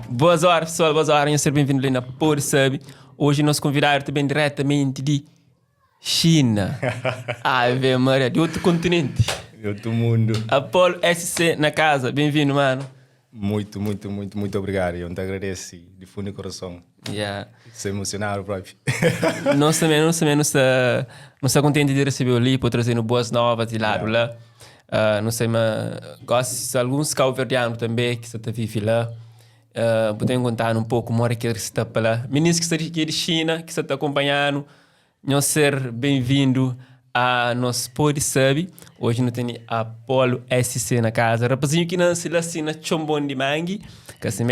Boas horas, pessoal. Boas horas. Seja bem-vindo ali na Por Sub. Hoje nós convidaram também diretamente de China. Ave Maria, de outro continente. De outro mundo. Apolo SC na casa. Bem-vindo, mano. Muito obrigado. Eu te agradeço de fundo do coração. Yeah. Estou emocionado, próprio. Nós também não estamos contentes de receber o Lipo, trazendo boas novas de lado lá. Não sei, mas gosto de alguns cabo-verdianos também que estão vivendo lá. Podem contar um pouco como é que eles estão lá. Meninos que estão aqui de China, que estão acompanhando, não ser bem-vindo a nosso Pod Sub. Hoje não tem Apolo SC na casa. Rapazinho que nasce lá assim na Chombon de Mangue, que assim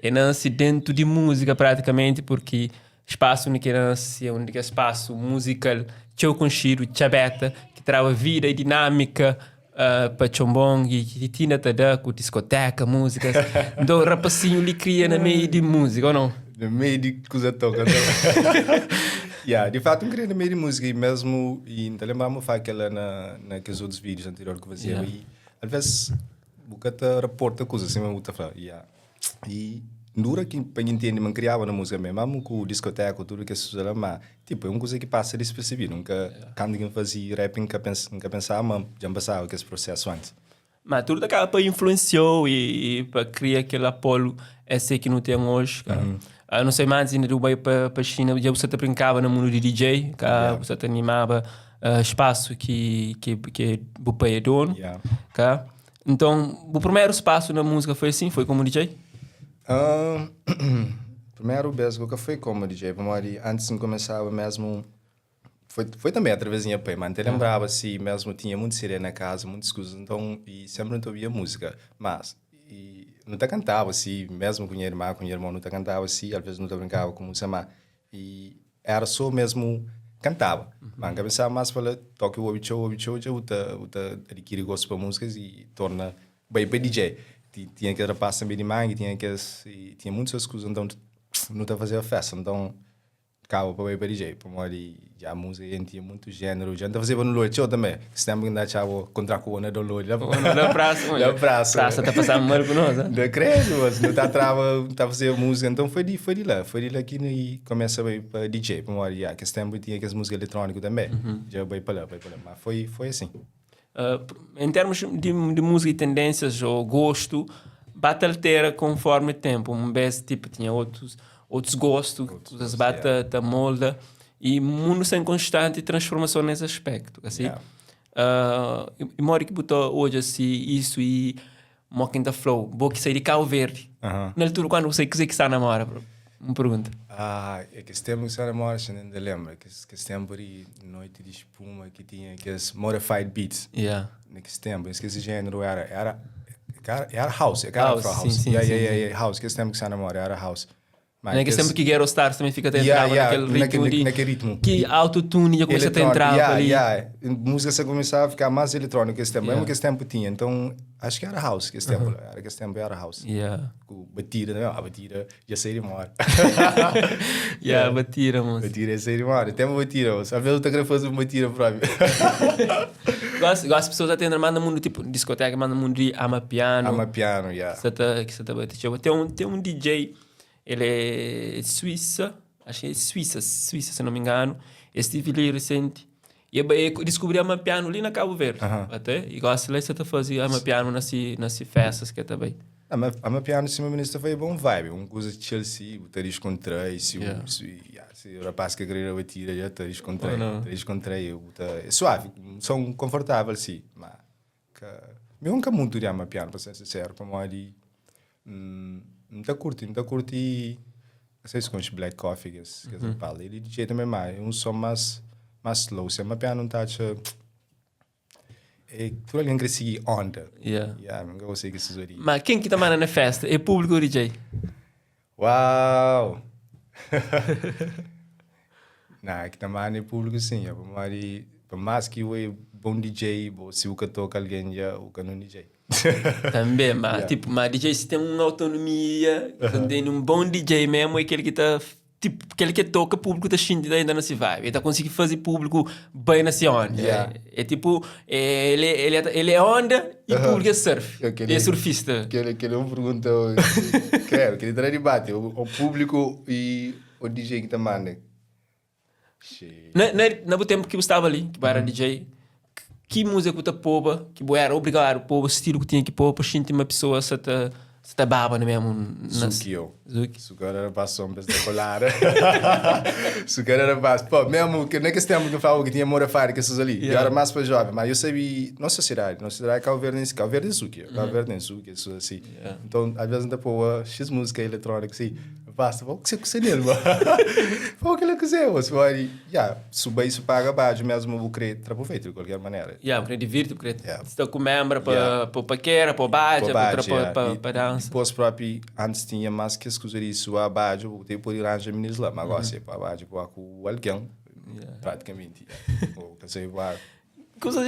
é nasce dentro de música praticamente, porque espaço onde que nasce é um espaço musical teu conhecido, chabeta, que traz vida e dinâmica para Chombon e que tinha toda com discoteca, músicas. Então o rapazinho lhe cria na meio de música, ou não? No meio de coisa toca. De fato, eu queria no meio de música e mesmo, e então lembro-me aquela naqueles outros vídeos anteriores que eu fazia. E às vezes, eu reporta coisas assim, eu falar. E dura que para entender, não criava na música mesmo com discoteca, tudo que se usa lá, tipo, é uma coisa que passa despercebido. Nunca, quando eu fazia rap, nunca pensava, mas já passava esse processo antes. Mas tudo acaba para influenciou e para criar aquele Apolo esse que não tem hoje. Não sei mais, ainda do para a China, já você brincava no mundo de DJ, você animava espaço que o pai é dono. Então, o primeiro espaço na música foi assim, foi como DJ? Primeiro vez que foi como DJ, antes de começar mesmo, foi também através da minha pai, mas eu lembrava assim, mesmo tinha muito sirene na casa, muitas coisas, então, e sempre não ouvia música, mas não te cantava assim, mesmo com minha irmã não te cantava assim, às vezes não te brincava com música, e era só mesmo cantava, mas pensava mais para toque o obicho, já adquirir gosto para músicas e torna bem para DJ. Tinha que rapaz também de mangue, tinha muitas coisas, então não te fazia festa, então acaba para ir para DJ, para já a música tinha muito gênero, já não fazia no loiro também, se tem que andar a contratar com o do loiro, na praça está passando mal com nós, não creio, mas não está a fazer música, então foi de lá que começa a ir para DJ, para que esse tempo tinha que as músicas eletrônicas também, já vai para lá, mas foi assim. Em termos de música e tendências ou gosto, bate altera conforme o tempo. Vez tipo tinha outros gostos, as bate molda e mundo sem constante transformação nesse aspecto, assim. E moro que botou hoje assim isso e mocking the flow, boa que sai de Cabo Verde. Na altura quando você que está na mora, uma pergunta. É que esse tempo que está na mora, você ainda lembra que esse tempo de noite de espuma que tinha aqueles modified beats. Nesse tempo, esse gênero era house, sim. House, que esse tempo que está na mora era house. Mas que sempre que Ghetto Stars também fica entrava naquele ritmo que autotune já começa a entrar ali. Música se começava a ficar mais eletrônica que esse tempo, mesmo que esse tempo tinha. Então, acho que era house que esse tempo, era house. Com batida, a batida já sei de mora. Batida, moço. Batida já sei de mora. Tem uma batida, moço. A vez eu estou fazer uma batida própria. Gosto as pessoas até mandam mundo tipo discoteca, mandam mundo de amapiano. Amapiano, Que você tá batendo. Tem um DJ. Ele é suíça, acho que é Suíça, se não me engano. Estive ali recente. E eu descobri amapiano ali na Cabo Verde. Até. E gosto de você fazer amapiano nas festas que também. Amapiano, se meu ministro foi bom vibe. Uma coisa de Chelsea, botar descontrair. Se o rapaz que queria bater, já está descontrair. É suave, são confortáveis, sim. Mas eu nunca muito de amapiano, para ser sincero. Para mim, não curti, não sei se conhece Black Coffee, que é pala. Ele DJ também mais, um som mais slow, se é uma piano não tá tudo alguém que segue onda. Não gostei que se zoe. Mas quem que tá na festa? É público ou DJ? Uau! Não, que tá é público sim, para mais que eu bom DJ, se o que toca alguém já o que não DJ. Também, mas tipo, mas DJ se tem uma autonomia, tem um bom DJ mesmo, é aquele que está tipo, aquele que toca, o público está sentindo ainda não se vai. Ele está conseguindo fazer público bem na onda. Yeah. É tipo, ele é onda e o público é surf. Ele é surfista. Aquele um pergunta, claro, aquele tra debate, o público e o DJ que está manda. No tempo que eu estava ali, que era DJ, que música que tu poupa, que era obrigado a pôr o estilo que tinha que pôr para sentir uma pessoa se tá baba mesmo. Zuki. Zuki era para sombras da colar. Zuki era para... Pô, mesmo que nem que esse tempo que eu falo que tinha amor a fazer que essas ali. Eu era mais para jovem, mas eu sabia... Nossa cidade é Cabo Verde é Zuki. Cabo Verde é Zuki, isso assim. Então, às vezes, ainda pôr X música eletrônica, assim. Basta, o que você consegue nele, mano? O que ele quiser, você vai... Suba isso, paga baixo, mesmo o crédito, trapo feito de qualquer maneira. O crédito divirto, o crédito. Você está com membro para paquera, para baixo, para dança. Depois próprio, antes tinha mais que escutar isso a baixo, eu por ir arranjar meninos lá, mas agora se para baixo, com alguém, praticamente. Ou que sei lá. Coisa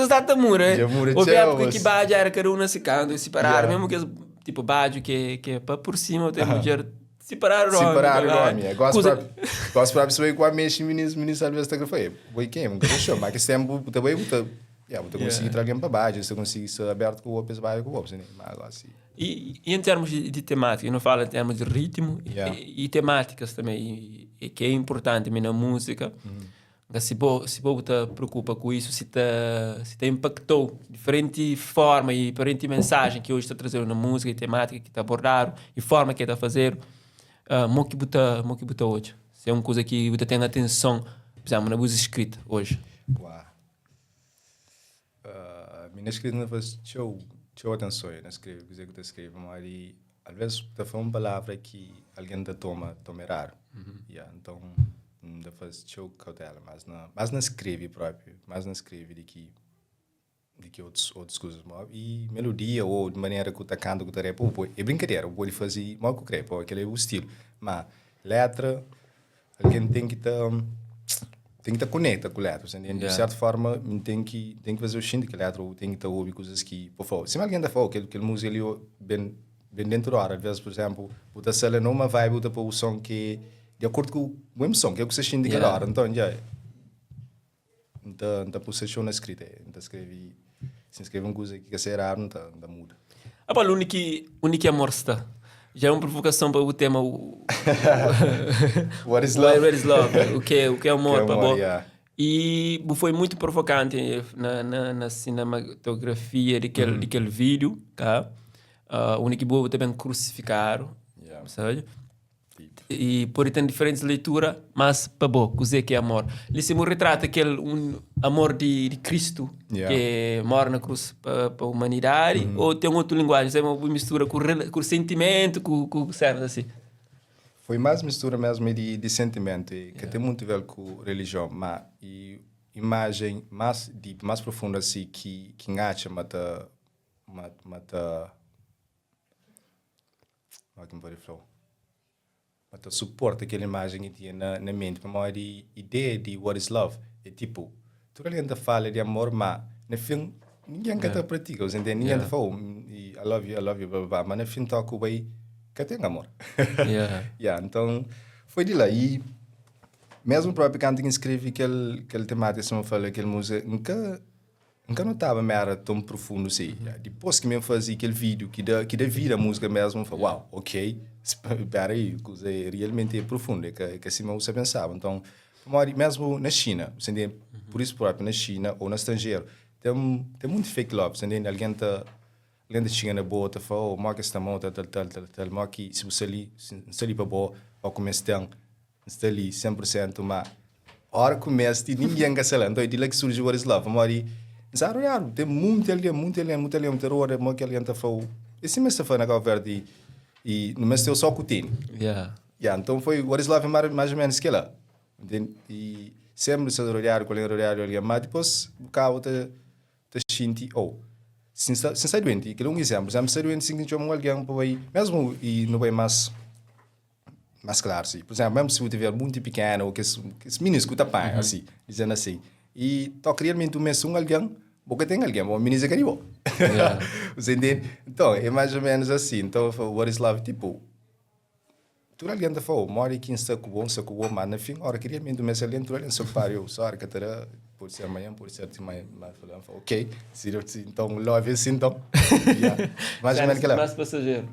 está tamura, é? O época que baixo era cada um se canto, separar, mesmo que tipo baixo que é para por cima, tem mulher separar o nome. Gosto próprio saber com a mexe meninos às vezes está foi. Boi quem, não deixou, mas que tempo também eu consegui trazer para baixo, eu consegui ser aberto com o outro, com o outro, mas assim. E em termos de temática, eu não falo em termos de ritmo e temáticas também, e que é importante na música. Se você te preocupa com isso, se te impactou diferente forma e diferente mensagem que hoje está trazendo na música e temática que está abordando e forma que está a fazer, mo que buta hoje. Se é uma coisa que você tem atenção, por exemplo, na música escrita hoje. Uau. Minha escrita não faz show atenção, eu não escrevo, dizer que eu escrevo, mas às vezes está uma palavra que alguém toma errado. Então ainda faz show cautela, mas não escreve próprio, mas não escreve de que outras coisas, e melodia ou de maneira que está cantando, que está rap, é brincadeira, pode fazer mal que o crepe, aquele é o estilo, mas letra, alguém tem que estar conecta com a letra, de certa forma tem que fazer o xinto que a letra, tem que estar ouvir coisas que, por favor, se alguém está falando que música ali bem dentro da hora, às vezes, por exemplo, você sala numa vibe, você pôr o som que de acordo com o mesmo som, que é o que você sente naquela hora. Então, então posição na escrita. Então, se escreve uma coisa que é raro, não muda. O único amor está. Já é uma provocação para o tema. What is love? What is love? O que é amor? Yeah. E foi muito provocante na cinematografia daquele vídeo. Tá? O único boa também crucificaram. Sabe? E por ter diferentes leituras, mas para bom, coisa que é amor. Ele se retrata aquele amor de Cristo que mora na cruz para a humanidade, ou tem outra linguagem, é uma mistura com sentimento, com certo assim. Foi mais mistura mesmo de sentimento, que tem muito a ver com religião, mas e imagem mais deep, mais profunda assim que engaja mata mas suporta aquela imagem que tinha na mente, mas a ideia de what is love é tipo, toda a gente fala de amor, mas no fim ninguém que pratica, ninguém fala I love you, blá, blá, blá, mas no fim toca bem que tem amor. Então foi de lá e mesmo o próprio canto que escrevi aquele temática, como eu falei, aquela música, nunca notava mais tão profundo assim. Depois que me fazia aquele vídeo que dá vida à música mesmo, eu falei, uau, ok, espera aí, coisa realmente profunda, que assim eu pensava. Então, mesmo na China, por isso próprio, na China ou no estrangeiro, tem muito fake love, alguém chega na boa, fala, oh, marca esta mão, tal, marca se você ali para boa, vai começar a estar ali 100%, mas a hora que começa, ninguém quer saber. Então, é de que surge o What is Love, tem muito ali, hora, mas que alguém está falando. Esse mês está falando agora verde e no mês eu só curtindo. Então foi What is Love mais ou menos que lá. E sempre se olhar com o mas depois o carro está sentindo, se está doente, que é um exemplo, se está doente, se não alguém para ir, mesmo e não vai mais claro, sim. Por exemplo, mesmo se você tiver muito pequeno, ou que esse menino escuta bem, assim, dizendo assim, e toca realmente alguém, porque tem alguém, o menino é caribo. Você entende? Então, é mais ou menos assim. Então, what is love, tipo, tu alguém da fala, mora aqui em saco bom, mas na fim, hora que realmente o mês ali entrou, ele só pariu, só hora que terá, por ser amanhã, por ser mais falando, ok, então, logo assim, então, mais ou menos que lá. Mais passageiro.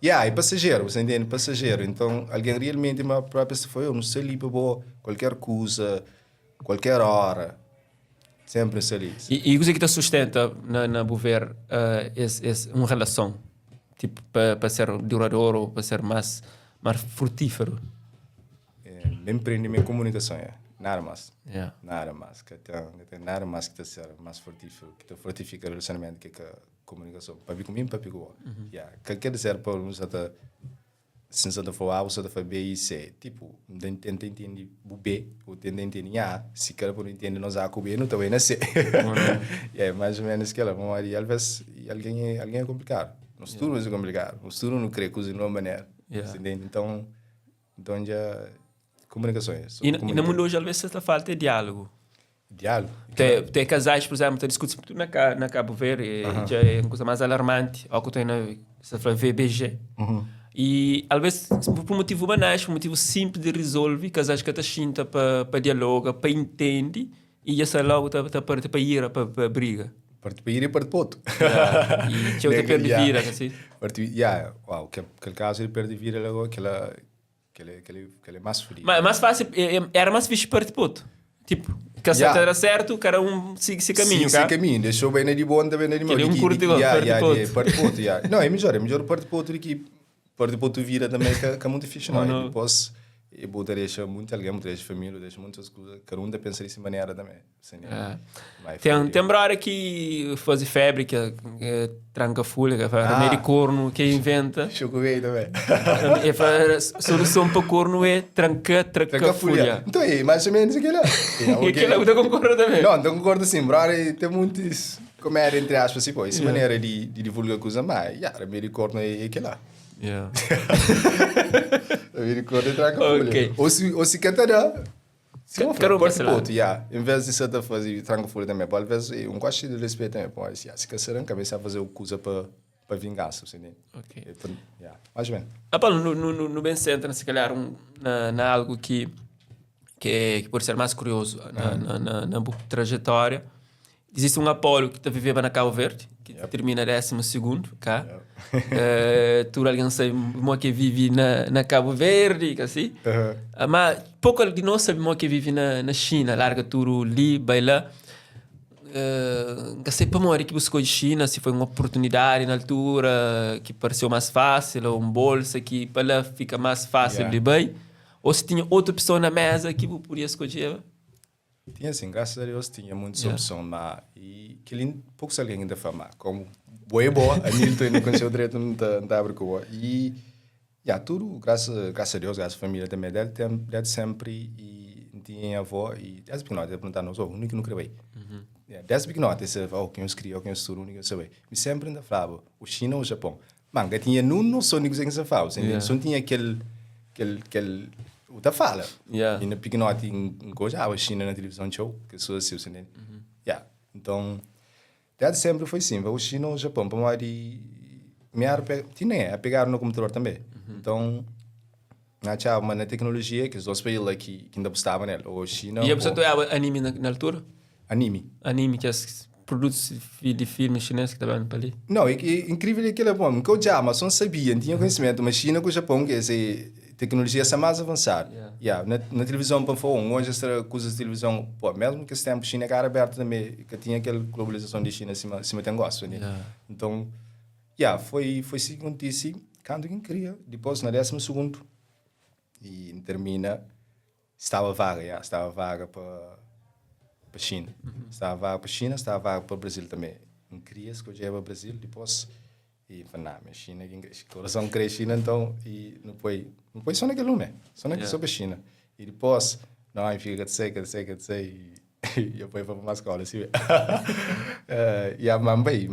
É passageiro, você entende? Passageiro, então, alguém realmente, uma própria se foi, eu não sei ali, qualquer coisa, qualquer hora, sempre sei ali. E o que te sustenta na Bover uma relação? Tipo, para ser duradouro, para ser mais frutífero? Bem empreendimento comunicação, nada mais. Yeah. Nada mais. Que tem nada mais que ser mais frutífero, que te fortifica o relacionamento que a comunicação. Papi comigo, papi com o. Que quer dizer, para nós, se você for A, você for B e C. Tipo, tenta entender o B, ou tenta entender A. Se quer por entender nós A com B, não também na C. Mais ou menos que ela. Mas às vezes alguém é complicado. Nos turnos é complicado. Nos turnos não crê coisa de uma maneira. Então já comunicação é. E no mundo hoje, às vezes, falta de diálogo. Diálogo? Tem casais, por exemplo, que discutem tudo na Cabo Verde, já é uma coisa mais alarmante. Ou que tem na VBG. E, às vezes, por motivo banal, por motivo simples de resolver, casais que estão para dialogar, para entender, e já sai logo para ir para briga. Parte para ir e parte para outro. E tinha outra perda de vida, assim. Aquele caso ele perde vida logo, que ele é mais frio. Mas mais fácil, era mais fixe parte para outro. Tipo, que a certa era certo, cada siga caminho. Sim, caminho. Deixou bem de bom, bem de mal. Ele é um curto igual, parte para outro. Parte para outro, Não, é melhor parte para outro que parte para outro vida também, que é muito difícil, não. Depois, eu deixo muito alguém, deixo família, deixo muitas coisas. Cada um pensa dessa maneira também. Tem uma hora que faz febre, que tranca folha, que faz remédio de corno, que inventa. Chocolate também. A solução para corno é tranca folha. Então é mais ou menos aquilo. E aquilo eu concordo também. Não concordo assim, brother, tem muitos, como era entre aspas, assim, essa maneira de divulgar coisa mais. Remédio de corno é aquilo lá. Remédio de corno é tranca folha. Ou se quer dar. Quero em vez de você fazer tranca folha também, às vezes um gosto de respeito também, pode ser. Se quer ser um cabeça a fazer o coisa para vingança, você entende? Mais ou menos. Paulo, no bem centro, se calhar, na algo que pode ser mais curioso na trajetória. Existe um Apolo que está vivendo na Cabo Verde, que termina 12º, cá. Tu alguém sabe que vive na Cabo Verde, assim. Mas pouco de nós sabemos que vive na China, larga tudo ali, vai lá. Sei para morrer que buscou de China, se foi uma oportunidade na altura que pareceu mais fácil, ou bolsa que para lá fica mais fácil de bem, ou se tinha outra pessoa na mesa que podia escolher. Tinha sim, graças a Deus tinha muitas opções, mas que poucos alguém ainda fama, como boa, a Nilton não conheceu direito, não está a boa. E tudo, graças a Deus, graças à família também, desde sempre, e tinha avó, e desde pequeno, desde perguntar, não sou o único que não creio. Desde pequeno, até você fala, quem eu escrevi, quem eu sou o único que eu sei. E sempre ainda falava, o China ou o Japão. Manga, tinha não só único que você fala, só tinha aquele outra fala. E na pequenote a China na televisão show, que sou assim, você entende? Então, desde sempre foi assim, o China ou o Japão, para mim, tinha a pegar no computador também. Então, na tecnologia, que os dois países que ainda apostavam nela, ou China. E a pessoa tu anime na altura? Anime, que é produtos de filmes chineses que estavam para ali. Não, é incrível que ele bom, que eu já, mas não sabia, não tinha conhecimento, mas China com o Japão, que é tecnologia é mais avançada. Na televisão, para fora, hoje essa coisa de televisão, mesmo que esse tempo China era aberta também, que tinha aquela globalização de China acima tem gosto, né? Então, foi segundo disse, quando quem queria, depois na 12º e termina, estava vaga para China. Estava vaga para China, estava vaga para o Brasil também. Não queria escolher para o Brasil, depois e falei, não, China que coração cresce China, então e não foi só naquele lume, só para China. E depois, não, fica de sei e eu fui para uma escola, assim. E a mamãe,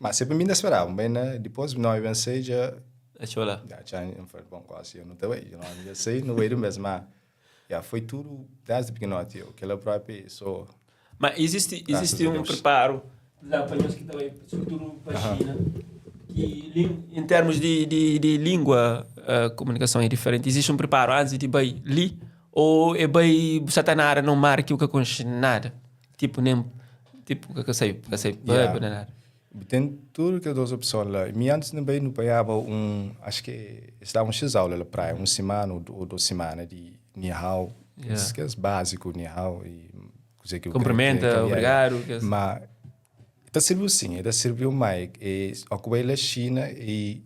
mas sempre me esperava, bem, né? Depois não eu pensei já lá. Já eu falei, bom, quase eu não estava aí, eu sei, não veio mesmo, mas foi tudo desde pequenote, aquela própria só. Mas existe um preparo lá para nós que também sobretudo para a China, que em termos de língua comunicação é diferente. Existe um preparo antes de bem ali ou é bem satanara não marque o que acontece nada. Tipo, nem... Tipo, o que eu sei, nada. Tem tudo que é duas opções lá. Me antes não bem no paiava acho que estava um x-aula na praia, uma semana ou 2 semanas de ni hao. Isso que é básico, ni hao e cumprimenta, obrigado. Mas está serviu sim, está serviu mais. E ocupei na China e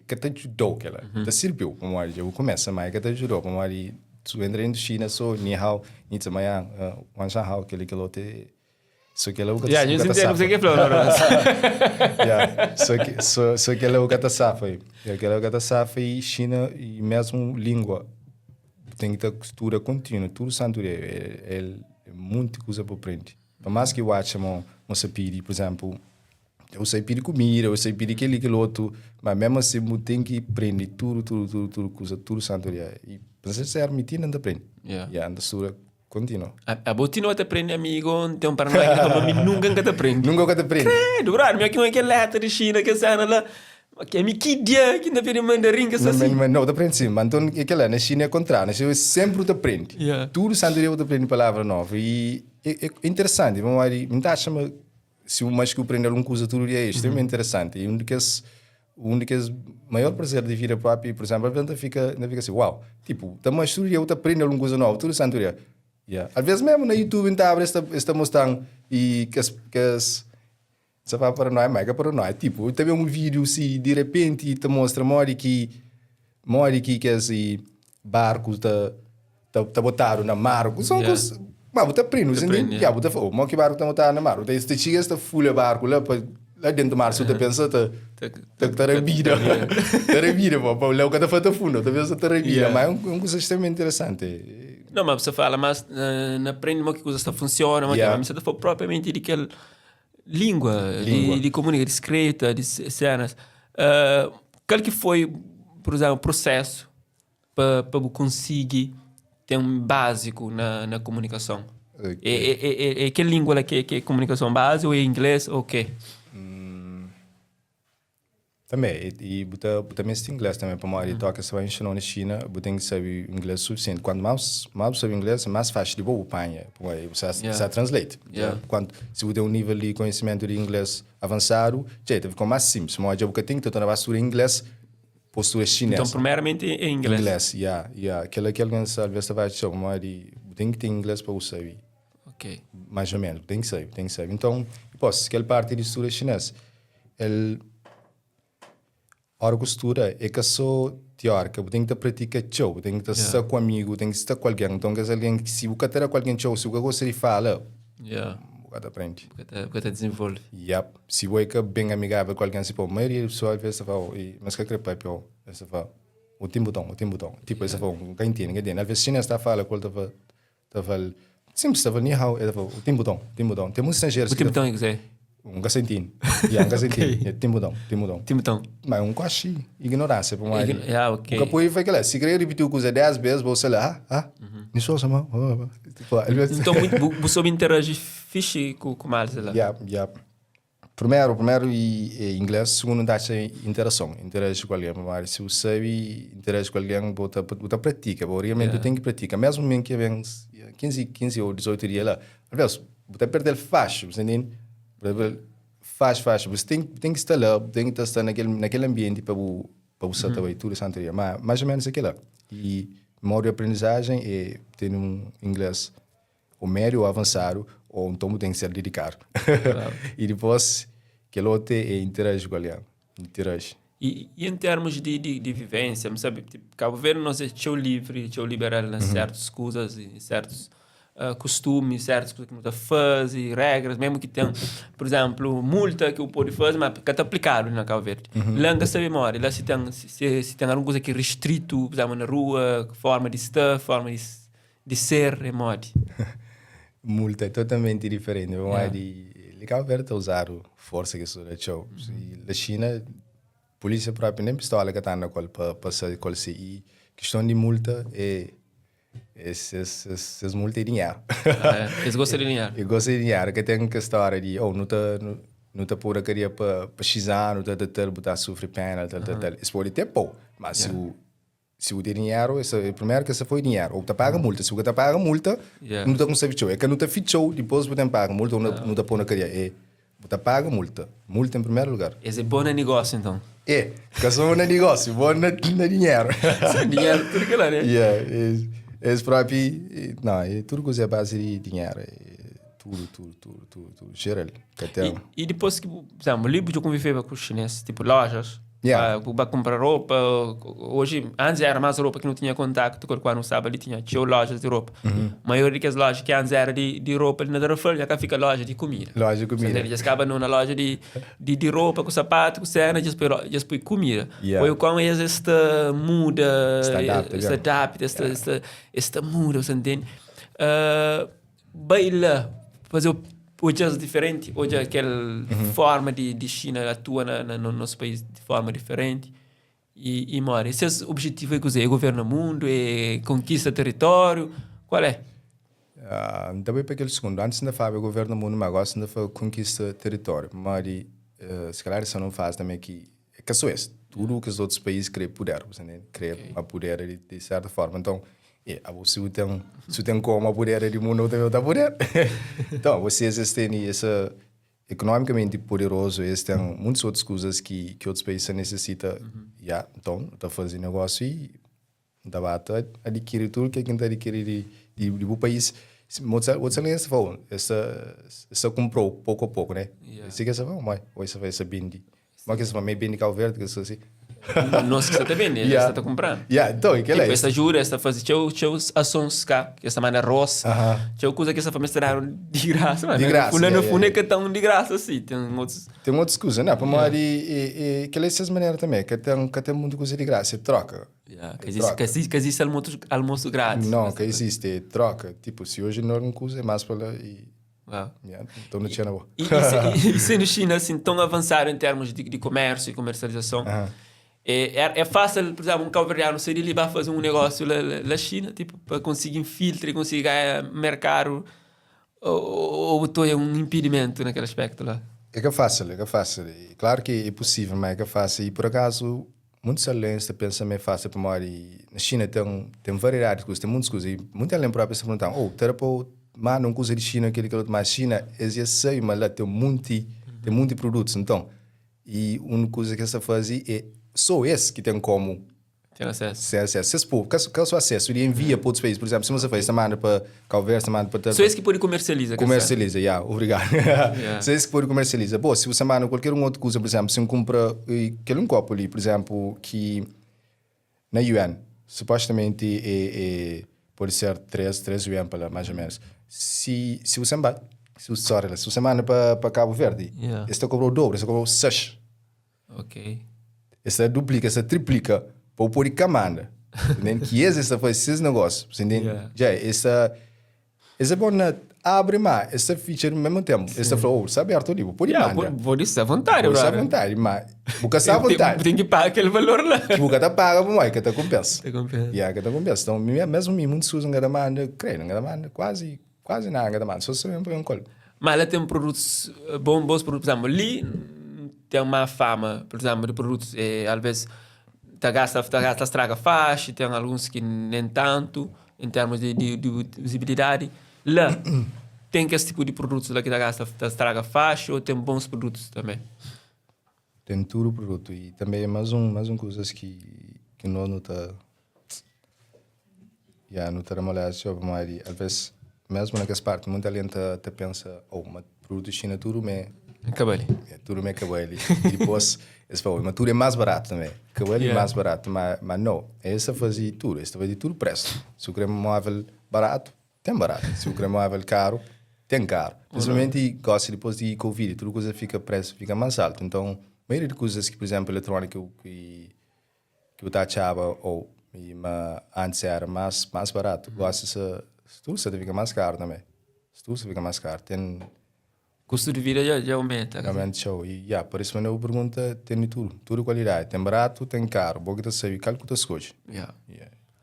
que te ajudou que ela. Está serviu, como eu começo mais que te ajudou, como ali tu entra na China só ni hao, ni também wan shan hao que lo te so que ela o que já não sei que falou so que ela o que tá safa e aquela o que tá safa e China e mesmo língua tem que ter costura contínua tudo santo é muito coisa para aprender por mais que eu ache se pedir por exemplo eu sei pedir comida eu sei pedir aquele outro mas mesmo assim eu tenho que aprender tudo coisa tudo santo e pensa se admitir não aprende anda sura continua. A botina te aprende amigo, tem um paranoia que nunca te aprende. Nunca te aprende. Credo, bro, minha que não é que letra de China que sana lá, que é miquidia que não pede mandarim que assim. Não, te aprende sim, mas então aquela na China é contrário, na sempre te aprende. Tudo santo dia te aprende palavra nova e é interessante, vamos lá, me dá chama se o mais que aprender alguma coisa tudo dia é extremamente interessante e um dos maior prazer de vida própria, por exemplo, a gente fica assim, uau, tipo, também estudar eu te aprende alguma coisa nova, tudo santo dia. Às vezes mesmo no YouTube está mostrando e que as você vai para nós, mas é para nós. Tipo, também um vídeo se de repente te mostra mori que esse barco tá botado na mar. São coisas, mas você aprende, você entende? Você fala, mas que barco tá botado na mar? Você chega esta folha barco lá dentro do mar, você pensa tá revira, para o que tá feito fundo, tá pensa tá revira, mas é uma coisa extremamente interessante. Não, mas você fala, mas não aprende que coisa funciona, mas você fala propriamente de aquela língua. De comunicação, de escrita, de cenas. Qual que foi, por exemplo, o processo para conseguir ter um básico na comunicação? Okay. Que língua que é comunicação básica, ou é inglês, ou o quê? Também, e também se inglês também, para uma área toca, você vai ensinar na China, você tem que saber inglês suficiente. Quando mais sabe inglês, é mais fácil de boa apanha, você translate. Quando se você tem um nível de conhecimento de inglês avançado, já fica mais simples. Mas você tem que estar na bastura em inglês, postura chinesa. Então, primeiramente em inglês. Aquela que alguém sabe, você vai dizer, mas tem que ter inglês para você saber. Ok. Mais ou menos, tem que saber. Então, posso, aquela parte de estudo chinês, a hora costura é que só teórica, tem que praticar show, tem que estar com amigo, tem que estar com alguém. Então, que se você ter com alguém show, se você gosta de falar, você aprende. Você desenvolve. Se você é bem amigável com alguém, a maioria das pessoas às vezes fala, mas que é para pior, você fala, o tempo botão. Tipo, você fala, não entende. Às vezes, chinês está falando, quando está falando, simples, está falando, ni hao, ele fala, o tempo botão. Tem muitos estrangeiros. O tempo botão é que é? Um gacentinho. Um gacentinho. Timudão. Mas um quase ignorância. Ok. O capoeiro foi aquela. Se querer repetir o coisa 10 vezes, você lá, nisso é mal. Então, você soube interagir fixe com eles lá. Primeiro e inglês, segundo dá interação. Interage com alguém. Mas se você sabe interagir com alguém, você pratica. Realmente tem que praticar. Mesmo que vem 15 ou 18 dias lá. Às vezes, você perde fácil, você entende? Faz. Você tem que estar lá, tem que estar naquele ambiente para você também, tudo santo dia. Mas mais ou menos aquilo. E modo de aprendizagem é ter um inglês ou médio ou avançado, ou então tem que ser dedicado. E depois, que outro é interagir com alguém. E em termos de vivência, sabe? Tipo, Cabo Verde nós é livre, liberal nas certas coisas e certos costumes, certas coisas que não faz e regras, mesmo que tenha, por exemplo, multa que o pode fazer, mas que está aplicado na Cabo Verde. Lá não se memória, lá se tem alguma coisa que é restrito, por exemplo, na rua, forma de estar, forma de ser, é modo. Multa é totalmente diferente. De Cabo Verde está usando força que isso é show. Na China, polícia própria nem pistola que está na qual para ser qual se e questão de multa é esses multas de dinheiro. Eles gostam de dinheiro. Eu gosto de dinheiro, que tem que história de não tá pura queria para xizar, não tá botar sofrer pena, tal. Isso pode ter pouco, mas se o dinheiro, primeiro que essa foi dinheiro, ou te paga multa, se o te paga multa, não te consegue fichou, é que não te fichou, depois você paga multa, ou não te põe na cadeia, te paga multa em primeiro lugar. Esse é bom negócio, então. Que só um negócio, bom na dinheiro. Dinheiro, tudo que lá, né? É próprio, não, é tudo que é base de dinheiro, tudo, geral. E depois que, por exemplo, livro de conviver com os chineses, tipo lojas, para comprar roupa, hoje, antes era mais roupa que não tinha contato, quando não sabe, ali tinha lojas de roupa. A maioria das lojas que antes era de roupa, ali na Darfur, já fica loja de comida. Loja de comida. Já acaba numa loja de roupa, com sapato, com cena, já põe comida. Foi como esta muda, esta adapta, esta muda, você entende? Baila, fazer hoje é diferente, hoje é aquela forma de China atua no nosso país de forma diferente e mora. Esse objetivo é que é governo mundo, é conquista território, qual é? Também para aquele segundo, antes de fazer governo mundo, mas agora de fazer conquista território, mas se calhar isso não faz também que só isso, tudo que os outros países querem poder, você querem a poder de certa forma, então se tem como a poder de mundo, tem outra poder. Então, vocês têm essa economicamente poderoso, eles têm muitas outras coisas que outros países necessitam. Então, está fazendo negócio e está adquirir tudo que a gente adquire do país. Outra linha se fala, essa comprou pouco a pouco, né? Esse que você vai, mas você vai saber mas que você vai meio bem de Cabo Verde, que você assim. Não se está vendo, você está comprando. Então, e que é esta jura, esta faz ações cá, que essa maneira roça, coisa que essa família estrearam de graça, mas de graça, no fundo é que estão de graça assim, tem outras coisas, né? Para mim que é dessas maneiras também, que tem muita coisa de graça, troca. Que existe almoço grátis. Não, que existe troca, tipo, se hoje não é uma coisa, é mais para então não tinha nada. E se no China assim tão avançado em termos de comércio e comercialização, é fácil, por exemplo, um cabo-verdiano seria ali para fazer um negócio na China, tipo, para conseguir filtro e conseguir ganhar mercado, ou é um impedimento naquele aspecto lá? É que é fácil. Claro que é possível, mas é que é fácil. E por acaso, muitos alunos pensam que é fácil para morar. Na China tem variedade de coisas, tem muitas coisas. E muitos alunos próprios se perguntam, mas não coisa de China, aquele outro, mas China, eu já sei, mas lá tem muitos produtos. Então, e uma coisa que você faz é só esse que tem como ter acesso. Se for, que o acesso, ele envia para outros países. Por exemplo, se você faz semana para Calver, semana para... Só esse que pode comercializar. Comercializa, obrigado. Só esse que pode comercializar. Bom, se você manda qualquer outra coisa, por exemplo, se você compra aquele copo ali, por exemplo, que na Yuan, supostamente pode ser 3 Yuan, mais ou menos. Se você manda para Cabo Verde, este cobrou o dobro, este cobrou 6. Ok. Essa duplica, essa triplica para o pôr manda. Que essa faz esses negócios. Já essa bom abre mais essa feature ao mesmo tempo. Essa falou, está aberto ali, pode mandar. Pode ser à vontade, pode ser à vontade, mas porque está à vontade. Tem que pagar aquele valor lá. Porque está paga para mais, que está compensa. Que está compensa. Então, mesmo muitos usam cada manda, creio, cada manda quase nada, cada manda. Só se vê um colo. Mas ela tem produtos, bons produtos, por exemplo, ali tem uma fama, por exemplo, de produtos, às vezes, a estraga faixa, tem alguns que nem tanto, em termos de visibilidade. Lá, tem esse tipo de produtos lá que a estraga faixa ou tem bons produtos também? Tem tudo produto e também mais coisas que nós não está não trabalhando sobre mais. Às vezes, mesmo naquela parte, muita gente pensa, mas produto China tudo cabelo. Tudo é cabelo. E depois, mas tudo é mais barato também. Cabelo é mais barato, mas não. Essa fazia tudo preço. Se o creme móvel barato, tem barato. Se o creme móvel caro, tem caro. Principalmente depois de Covid, tudo coisa preço fica mais alto. Então, a maioria de coisas que, por exemplo, eletrônica que eu achava, antes era mais barato. Tudo fica mais caro também. Tudo fica mais caro. Tem... Custo de vida já aumenta. Aumenta, show. E, por isso, eu pergunto, tem tudo qualidade. Tem barato, tem caro. Bom que você sabe, calcula as coisas.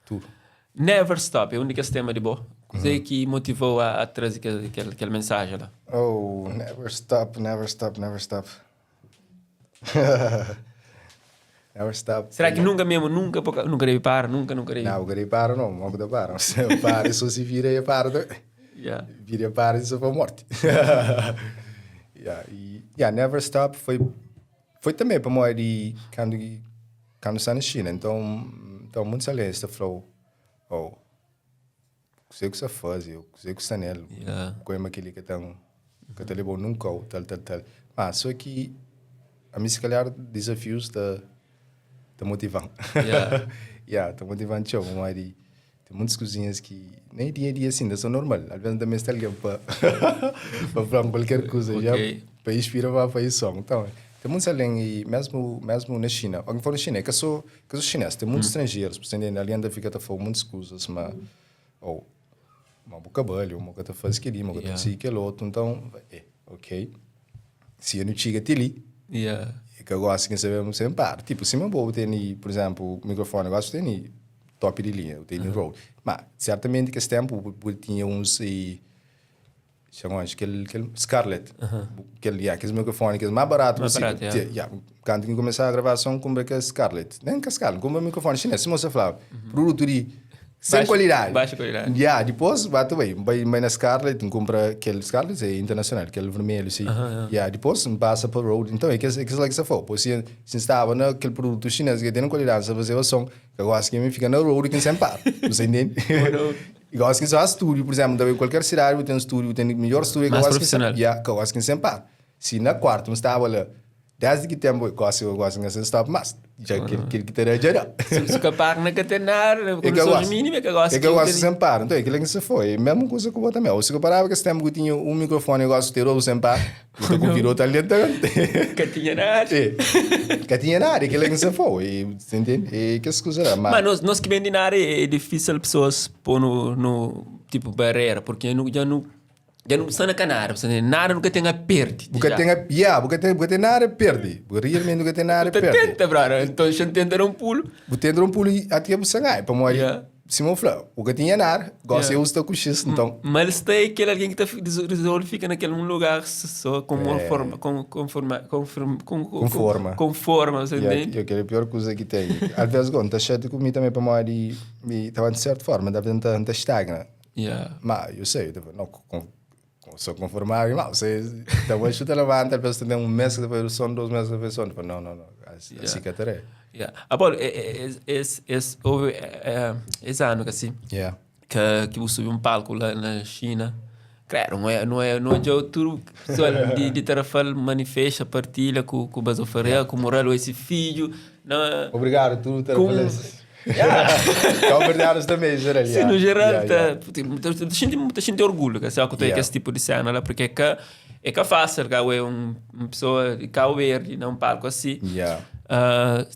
Tudo. Never stop, é o único tema de boa. Sei que motivou a trazer aquela mensagem lá. Never stop. Never stop. Será que nunca mesmo, nunca deve parar, nunca deve... Não, o gari para não, não pode parar. Se para, só se vira e para. Yeah. Vira e para, isso foi morte. Never stop foi também para morrer quando está na China. Então muitos aliens estão falando, sei o que você faz, eu sei o que está nele. Como aquele que está levando nunca, tal. Mas só que a mim se calhar desafios te motivam. Te motivam tchau, mas tem muitas coisinhas que nem dia assim, são normal. Às vezes também está ali para falar qualquer coisa, Okay. já para inspirar para isso. Então, tem muitos além e mesmo na China, alguém fala na China, que eu sou chinês, tem muitos estrangeiros, por exemplo, ali ainda fica a falar muitas coisas, mas uma boca balho, uma coisa faz aquilo, uma coisa assim, aquilo outro, então, ok. Se eu não chego até ali, que eu gosto de saber sempre par. Tipo, se eu vou ter, por exemplo, o microfone, eu gosto de ter top de linha, eu tenho Rode. Mas, certamente, que esse tempo, eu tinha uns chamamos aquele Scarlett, aquele microfone que é mais barato possível. Quando eu comecei a gravação, comprei aquele Scarlett. Nem que Scarlett, comprei um microfone chinês. Se você falava, produto de sem qualidade. Baixa qualidade. Depois, vai na Scarlett, compra aquele Scarlett, é internacional, aquele vermelho, assim. Depois, passa para o Rode. Então, é que você for. Pois, se estava naquele produto chinês que tem qualidade, se você fazer o som, eu gosto que me fica no Rode, que sempre para. Você entende? Eu gosto que só estúdio, por exemplo, em qualquer cidade tem um estúdio, tem o melhor estúdio que eu gosto que sempre para. Se na quarta, estava lá, desde que tempo eu gosto que você estava mais. Já que teria geral. Se capaz na catenar, condições mínimas que eu gosto. É que eu gosto sempre para. Então, aquilo que você foi. Mesma coisa que eu vou também. Ou se eu parava que esse tempo que eu tinha um microfone, eu gosto de ter outro sempre para. Então, eu virou tal dentro. Que tinha nada. Que tinha nada. Aquilo que você foi. Você entende? E que essa coisa era. Mas nós que vendem nada é difícil pessoas pôr no tipo barreira, porque já não está na canária, nada nunca tem a perder. Porque tem nada a perder. Realmente nunca tem nada a perder. Tenta, brother. Então, se tenta um pulo. Você tenta um pulo até você ganhar. Para morrer. Se eu falar, porque tinha nada. Gosto de usar com X, então. Mas tem aquele alguém que resolve fica naquele lugar só com uma forma. Conforma, você entende? Aquela é a pior coisa que tem. Às vezes, quando está chato comigo também para morrer, estava de certa forma, deve estar estagna. Mas eu sei, não. Só conformar, não, você depois você levanta, depois tem um mês depois do sono, 2 meses depois do sono, não, assim que até Apolo, houve esse ano assim, que eu subi palco lá na China, claro, não é já tudo de tarafal manifesta, partilha com o Basofaria, com o Morelo, esse filho, obrigado, tudo tarafal. Converdados também, geral. Sim, no geral, sinto orgulho que você tem esse tipo de cena lá, porque é que é fácil, que é uma pessoa de Cabo Verde, num palco assim.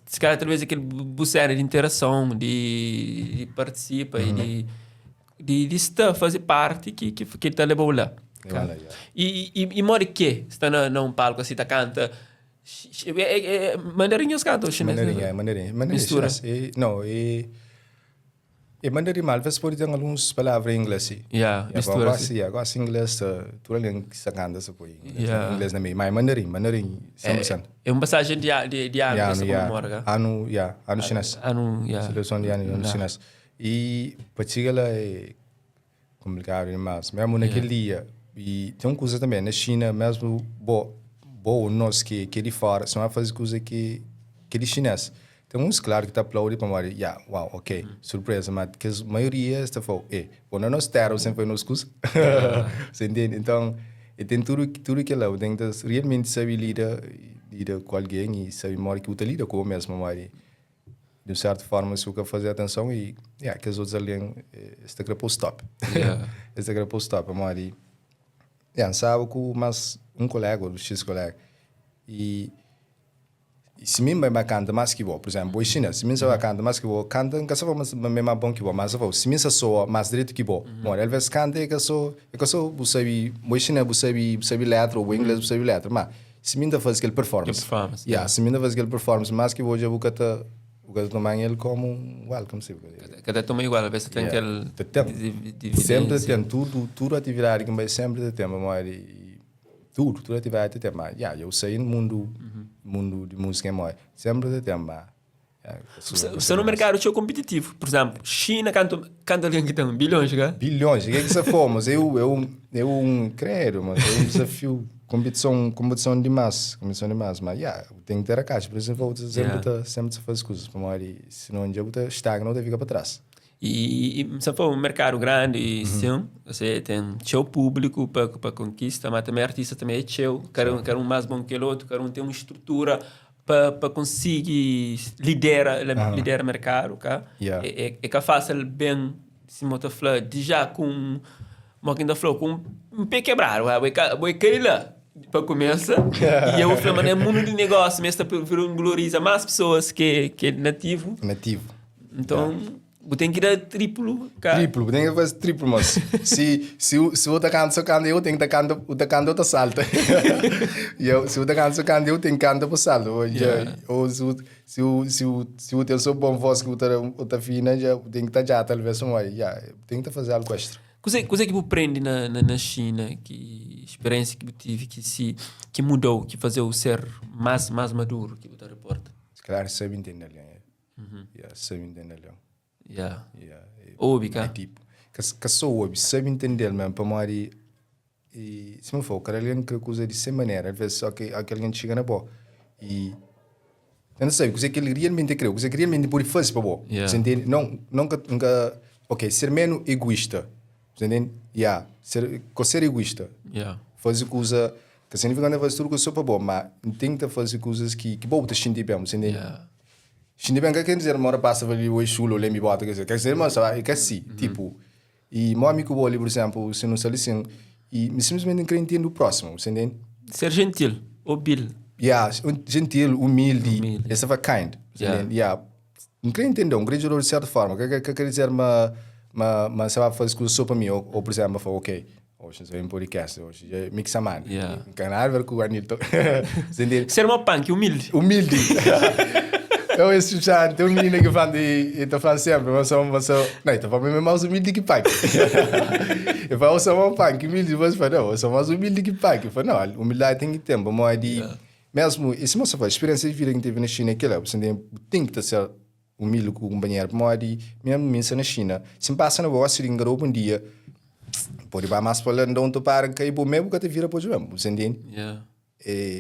Se calhar, talvez aquele cena de interação, de participa e de estar, fazer parte que está levando lá. E mora que está num palco assim, está canta. Mandarinhos cantam chinês. Mandarim. Mistura. Não, mandarim mal, às vezes tem algumas palavras em inglês. Mistura. Eu gosto de inglês, tu ali que canta se foi. Inglês na minha, mas mandarim, 100%. É uma passagem de ano que você comemora. Ano chinês. Seleção de ano chinês. E para chegar lá é complicado demais. Mesmo naquele dia, e tem uma coisa também, na China, mesmo nós que de fora, só fazer coisa que de chinês. Tem uns, claro, que está aplaudindo para morrer. Uau, ok, surpresa, mas que a maioria está falando, quando nós temos sempre nos cursos. Você entende? Então, tem tudo que lá, tem que realmente saber lidar com alguém e saber morrer que utiliza com o mesmo morrer. De certa forma, se eu quer fazer atenção e que os outros ali está grapou stop. Está grapou stop, morrer. Sabe que mas um colega, ou X colega, e se mim vai canta mais que vou, por exemplo, o chinês, se mim vai canta mais que vou, canta em casa mas mesmo bom que vou, mas vou, se mim só mais direito que vou, ele vai cantar que sou, você o chinês você sabe letra, o inglês você sabe letra, mas se mim faz aquele performance, se mim faz aquele performance, mais que vou já vou cata tomar ele como welcome, se cada toma igual, a vezes tem aquele sempre tem tudo atividade que vai sempre ter mas tudo atividade tem mas eu sei no mundo de música é sempre tem mas Você no mercado é competitivo. Por exemplo, China canta alguém que tem bilhões, cara? Bilhões. O que é que você fomos? Eu creio, mas é um desafio. Competição demais. Mas, tem que ter a caixa. Por exemplo, sempre faz coisas. Senão, um dia você estagna, você fica para trás. E se for um mercado grande, e sim, você tem seu público para conquista, mas também artista também é seu. Quer um mais bom que o outro, quer um tem uma estrutura para conseguir liderar o mercado, tá? É que é fácil bem se motor falar de já com uma quinta flor com um pé quebrado, vai cair lá para começar. E eu falo, é mundo de negócio, mas está gloriza mais pessoas que nativo. Então eu tenho que ir a triplo, cara. Triplo, tem que fazer triplo, mas se o atacante só canta, eu tenho que o atacante outra salta. Se o atacante só canta, eu tenho que cantar para salto. Ou se o teu sou bom voz que outra fina, já tem que estar já, talvez, tem que fazer algo extra. Coisa que você aprende na China, que experiência que tive, que mudou, que fazia o ser mais maduro, que você reporta? Claro, sabe entender, sabe entender. Óbvio, cara. Tipo, que sou óbvio, sabe entender mesmo, para morrer. E se me for, cara, alguém que usa de essa maneira, às vezes só que alguém chega na boa. E eu não sei, o que ele realmente crê, o que ele realmente pode fazer para boa. Você entende? Nunca, ok, ser menos egoísta. Você entende? Ser egoísta. Fazer coisa que significa que fazer tudo que sou para boa, mas tem que fazer coisas que bom, te sentir bem, você entende? Shindy bem quer dizer uma hora passa ali o chulo lembra bota quer dizer mas é que assim tipo e meu amigo Boli por exemplo se não sabe assim e simplesmente quer entender o próximo você entende ser gentil humilde gentil humilde essa vai kind você entende não quer entender um grande de certa forma quer dizer mas você vai fazer coisas só para mim ou por exemplo fala ok hoje é um podcast hoje é mixa man canal ver com o Anilton você entende ser uma punk humilde eu esse já tem um menino que fala e tô falando sempre mas não estou falando mais humilde que pai eu falo só uma punk humilde você fala não sou mais humilde que pai eu falo não humildade tem que ter mas de mesmo esse moço faz experiência de vida que teve na China que lá você tem que ser humilde com o companheiro mas de mesmo mensa na China se passa na boa se engarou um dia pode ir mais para lá não tu para que o mesmo que te vira para o você entende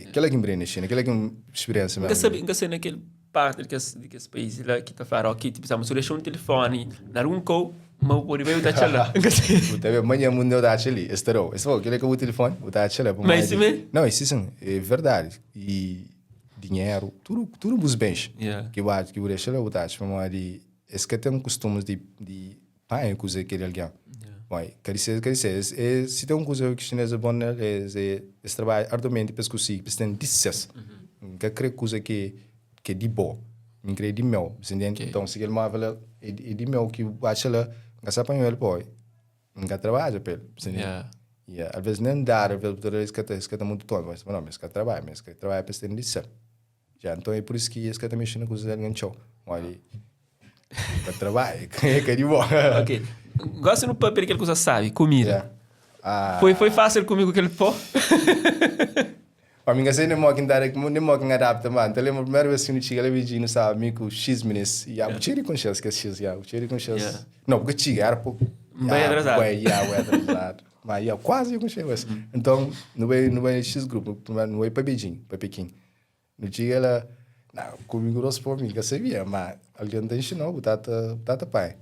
aquela que empreende na China aquela que experiência mesmo nunca sei naquele parte daqueles países lá que está falando aqui, tipo, se deixar um telefone, dar um call, mas pode ver o taxa lá. Amanhã o mundo está ali, estarou. Esse foi aquele que o telefone, o taxa lá. Mas isso mesmo? Não, isso é verdade. E dinheiro, tudo os bens que o deixa lá o taxa, mas esse que tem costumes de pai coisa que ele alguém. Quer dizer, se tem uma coisa que chinesa bom é trabalhar arduamente para conseguir, para ter sucesso. Que creio coisa que é de boa, me creio de meu, entende? Então se ele móvel é de meu que acha lá, não sabe para ele pô, não trabalha para ele, entende? Às vezes nem dá, às vezes que está muito tonto, mas não, mas que trabalha para ter de já então é por isso que esse que também chama coisa de show, olha, que trabalha, que é de boa. Ok, gosta no papel que ele coisa sabe, comida. Foi fácil comigo aquele pó. A minha cena nem que adapta, mano. Então, lembro a primeira vez que eu cheguei lá, eu sabe, amigo, X-Minis. E o cheiro com X, que é X, o cheiro com X. Não, porque cheguei, era pouco. Bem atrasado. Bem atrasado. Mas, quase eu cheguei. Então, não é X grupo, não é para Beijing, para Pequim. No cheguei lá, não, comigo não se pode, que eu sabia, mas alguém tem chinão, o tata pai.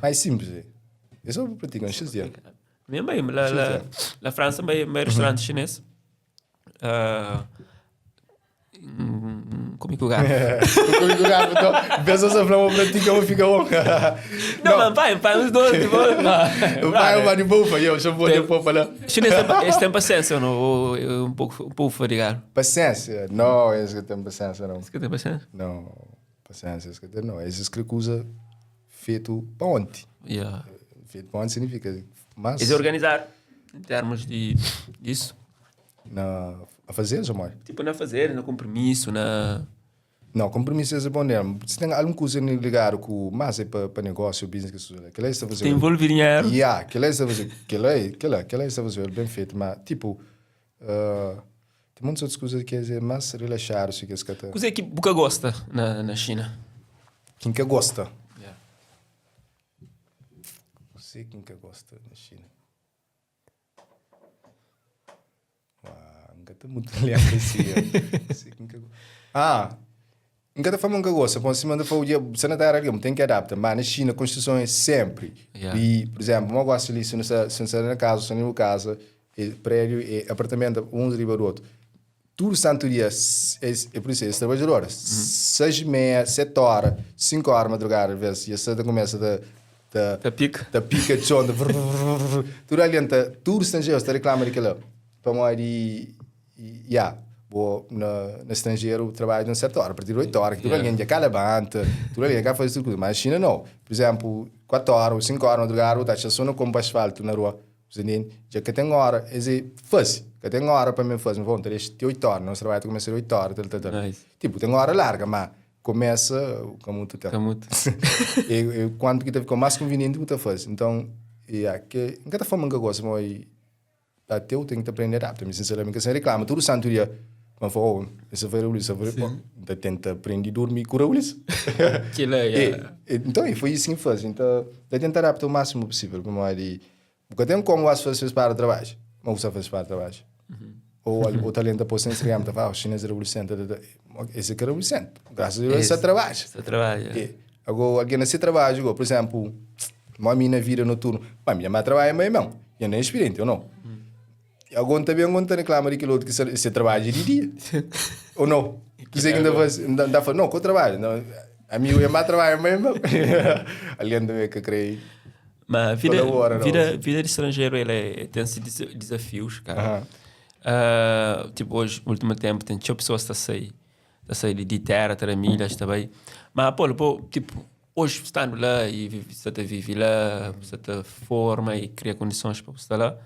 Mais simples. Eu só pratico um X dia. Mesmo bem, na França, é restaurante chinês. Comigo gato. Comigo gato, então, pensa se eu pratica, eu fico bom. Não, mas pai, os dois, tipo, o pai é uma de bufa, eu só vou depois falar. Chinês tem paciência, não? Um pouco fadigado. Paciência? Não, esse que tem paciência, não. Esse que tem paciência? Não, paciência, esse que tem, não. Esse que usa feito para ontem. Feito para ontem significa, mas... Esse é organizar, em termos disso. A fazer, Jamar? Tipo, na fazer, no compromisso, na... Não, compromisso é bom mesmo. Se tem alguma coisa ligada com mais é para negócio, business, que lá está fazendo. Tem envolver dinheiro. Que lá está fazendo. Que lá está fazendo bem feito, mas tipo, tem muitas outras coisas que é mais relaxado, se que escata. Coisa que você gosta na China? quem que gosta. Yeah. Não sei quem que gosta na China. Nunca está muito lembro assim. Não sei quem que gosta. Nunca está falando que gosta. Por cima da folha, você não está aqui, tem que adaptar. Mas na China, a Constituição é sempre. Yeah. E, por exemplo, eu gosto ali, se não está na casa, se não está na casa, prédio e apartamento, um riba do outro. Tudo santo dia, é por isso, é trabalhador. 6h30, 7h, 5h madrugada, às vezes, e a seta começa Da pica. da pica de onda, tudo ali, tudo estrangeiro, está reclamando daquilo. Para nós, no estrangeiro, trabalho numa certa hora, a partir de 8h, tudo ali, já cá levanta, tudo ali, já faz tudo coisa. Mas na China, não. Por exemplo, 4h, 5h madrugada, está só no como asfalto na rua. Já que tem hora, faz. Que tem hora para mim fazer, vão ter 8 horas, nosso trabalho começa às 8 horas, Nice. tipo, tem hora larga, mas começa com muito tempo. E quando que teve com mais conveniente, muito faz. Então, que em cada forma que eu gosto, mas até eu tenho que aprender a adaptar, mas sinceramente, você reclama, todo santo dia, mas foi, isso foi o isso foi, então tenta aprender a dormir com o isso. Que legal. Então, foi isso que faz. Então, tenta adaptar o máximo possível, como é de porque tem como as pessoas para o trabalho, mas você faz para o trabalho. Ou o talento posto no Instagram, o chinês é revolucionante. Esse é revolucionante. Graças a Deus, esse trabalho. Você trabalha. Agora, alguém nesse trabalho, por exemplo, uma mina vira noturno, mas minha mãe trabalha mais não. Eu não é experiente, ou não? Agora também não reclama daquele outro que você trabalha de dia. Ou não? Você ainda faz, não, que eu trabalho. A minha irmã trabalha mais não. Alguém também que creio. Mas a vida de estrangeiro tem esses desafios, cara. Tipo, hoje, no último tempo, tem tinha pessoas que saem de terra, de milhas também. Mas, tipo, hoje, estando lá e você vive lá, você forma e cria condições para você estar lá.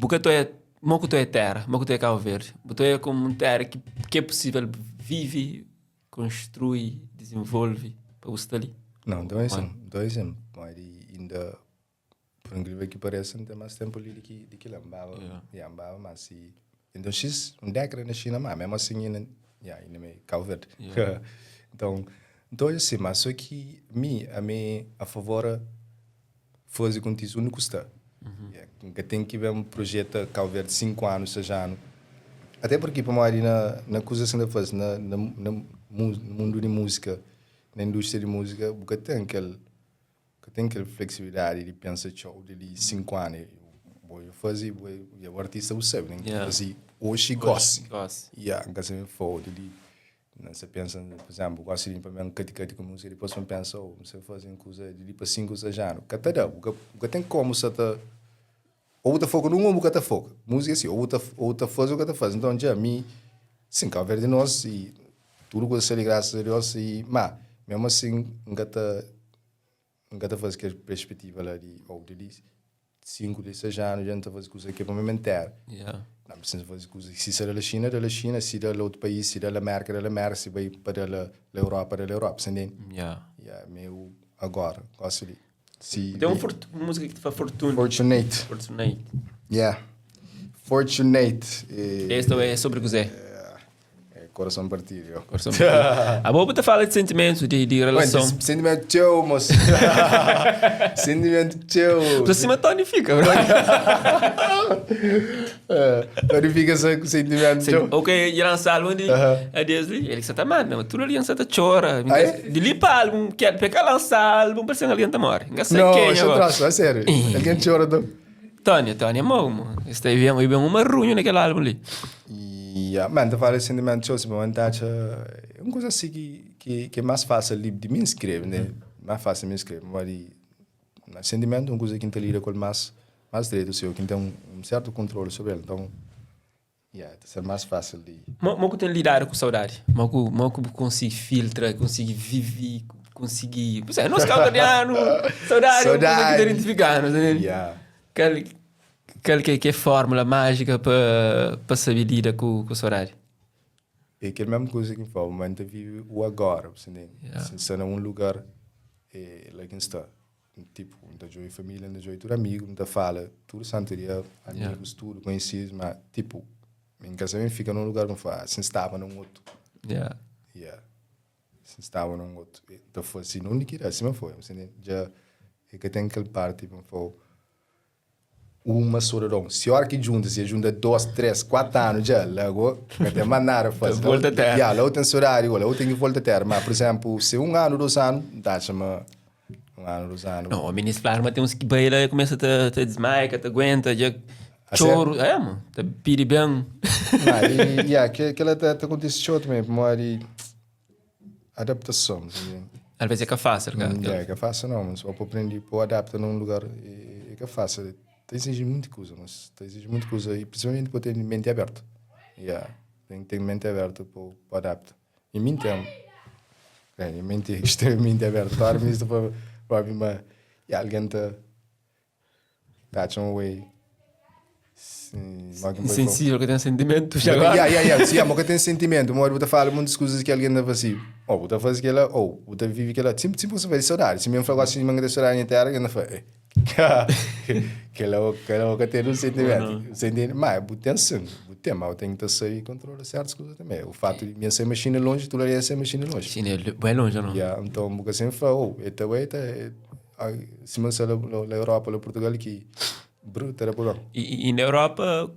Porque tu é terra, porque tu é Cabo Verde. Tu é como uma terra que é possível vive, construi, desenvolve para você estar ali. Não, dois anos. Ainda, por incrível que pareça, não tem mais tempo ali de que lembava. Mas se... Então, década na China, mas mesmo assim, ainda meio Cabo Verde. Então, assim, mas só que a favor fazer com isso não custa. Que tem que ver um projeto Cabo Verde 5 anos, 6 anos. Até porque, para mim, na coisa que você faz, no mundo de música, na indústria de música, porque tem aquela flexibilidade de pensar show de 5 anos. Vou fazer, o artista o sabe, né? Assim, hoje gosta. Nunca se me for, você pensa, por exemplo, gosto de para mim um com música, depois você pensa, você faz uma coisa de para 5 ou 6 anos. Porque tem como você ou tá foco num ou você tá foco. Música assim, ou tá faz ou você tá faz. Então, já mim, sim, Cabo Verde nós e tudo que você graças a Deus e mas mesmo assim nunca tá faz que perspectiva lá de 5 de 6 anos já não tá faz coisa que é para me manter. Não precisa fazer coisa se será da China, se da outro país, se da América, se vai para a Europa, entende? Meu agora, gosto de tem uma música que te faz Fortunate. Fortunate. Esta é sobre o Zé. Coração partido. A boa te fala de sentimento, de relação. Sentimento teu, moço. Sentimento teu. Pra cima tonifica, bro. Tonifica esse sentimento teu. Ok, e lançar álbum de ele que você tá mal, não. Tudo ali você tá chora. De lipa álbum, que é pegar lançar álbum, parece que alguém tá morre. Não, eu traço, é sério. Alguém chora, não. Tony é mau, mano. Este aí vem uma ruim naquele álbum ali. Mas fala de sentimento teu, é uma coisa assim que é mais fácil de me inscrever, né? Mais fácil de me inscrever. Mas sentimento é uma coisa que não lida com mais direito seu, que tem um certo controle sobre ele. Então, é mais fácil de... Mas tem lidar com saudade. Mas consigo filtrar, consigo viver, consigo... Não sei, não é calcariano, saudade é uma coisa que identificar, não sei? Que é fórmula mágica para saber lidar com o saudade. É aquela mesma coisa que fala, mas ainda vive o agora, se está em um lugar, lá que está. Tipo, ainda joga família, ainda joga tudo amigo, ainda fala, tudo santo dia, amigos, tudo conhecidos, mas tipo, em casamento fica num lugar como fala, se estava num outro. se estava num outro. Então foi assim, não queria, assim não foi. Já é que tem aquele parte, tipo, foi uma soradão. Se a hora que junta, se junta 2, 3, 4 anos já, logo, não tem mais nada a fazer. Volta a terra. Já, lá tem horário, lá tem que voltar a terra. Mas, por exemplo, se 1 ano, 2 anos, dá chama 1 ano, 2 anos. Não, o ministro claro, mas tem uns que baila começa a te desmaia, te aguenta, já choro. É, mano, te piri bem. Aquela tá acontecendo também, mas adaptação. Às vezes é que é fácil, cara. É que é fácil não, mas só para aprender, para adaptar num lugar, é que é fácil. Exige muita coisa, mas exige muita coisa, e principalmente para ter mente aberta. Tem que ter mente aberta para adaptar. E mim tem, mente extremamente aberta. Para mim, para mim, mas alguém está um way. Sensível, que tem sentimento. Já sim, mas que tem sentimento. Mas você fala muitas coisas que alguém deve assim. Ou você faz aquela, ou você vive aquela. Sempre você vai saudar. Se me falar assim, manga de saudar em terra, alguém fala. Que ela tem um sentimento. Mas você tem sangue. Mas tem que sair e controlar certas coisas também. O fato de minha ser machina longe, tu iria ser machina longe. Sim, é bem longe, não? Então, você sempre fala, se você na Europa, na Portugal, que. Bruto, era por lá. E na Europa,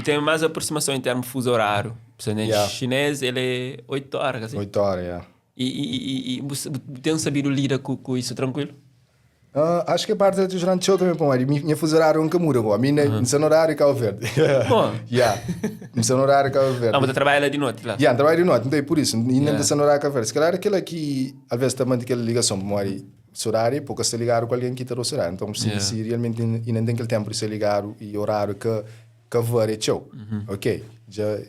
tem mais aproximação em termos de fuso horário. O chinês, ele é 8 horas. Assim. 8 horas, E você tem sabido lidar com isso tranquilo? Acho que a parte do durante o show também, pô, minha fuso horário nunca muda, pô. A minha no horário Cabo Verde. Bom. No horário Cabo Verde. Mas você trabalha de noite lá? Trabalho de noite, então por isso. E não no horário Cabo Verde. Se calhar aquela que, às vezes, também tem aquela ligação, pô, horário, porque se ligar com alguém que está no horário. Então, se realmente não tem aquele tempo de se ligar e horário que varia show. Ok?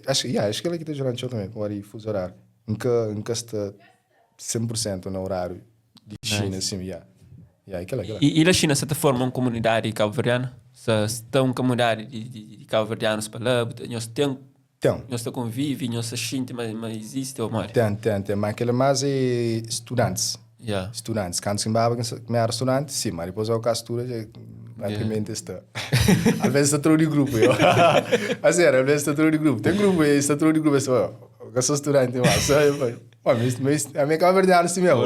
Acho que ela que está durante o show também, o fuso horário. Nunca está 100% no horário de China, assim, aquela. E na China, você forma uma comunidade cabo-verdiana? Se tem uma comunidade de cabo-verdianos para lá, nós convivem, nós sentimos, mas existe ou mais? Tem. Mas aquela mais é estudantes. Estudantes. Quando se embaba com a estudante, sim, mas depois ao caso já praticamente está. Às vezes está todo de grupo, às vezes está todo de grupo. Tem grupo, está todo de grupo, eu sou estudante, mas a minha câmera de assim mesmo.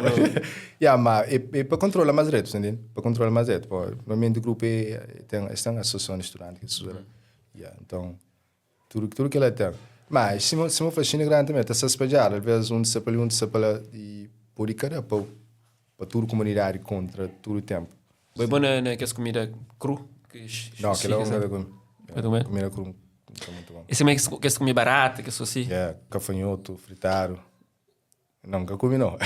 Mas é para controlar mais retos, entende? Para controlar mais retos. Normalmente o grupo tem a associação de estudantes que estuda. Então, tudo que ela tem. Mas se eu faço China grande também, está se espalhar, às vezes se para e por cada para toda a comunidade contra todo o tempo. É bom naquela comida cru? Não, aquela é uma comida cru. Muito bom. Esse é que se come barata, que é assim? Cafanhoto, fritado. Não, nunca comi não.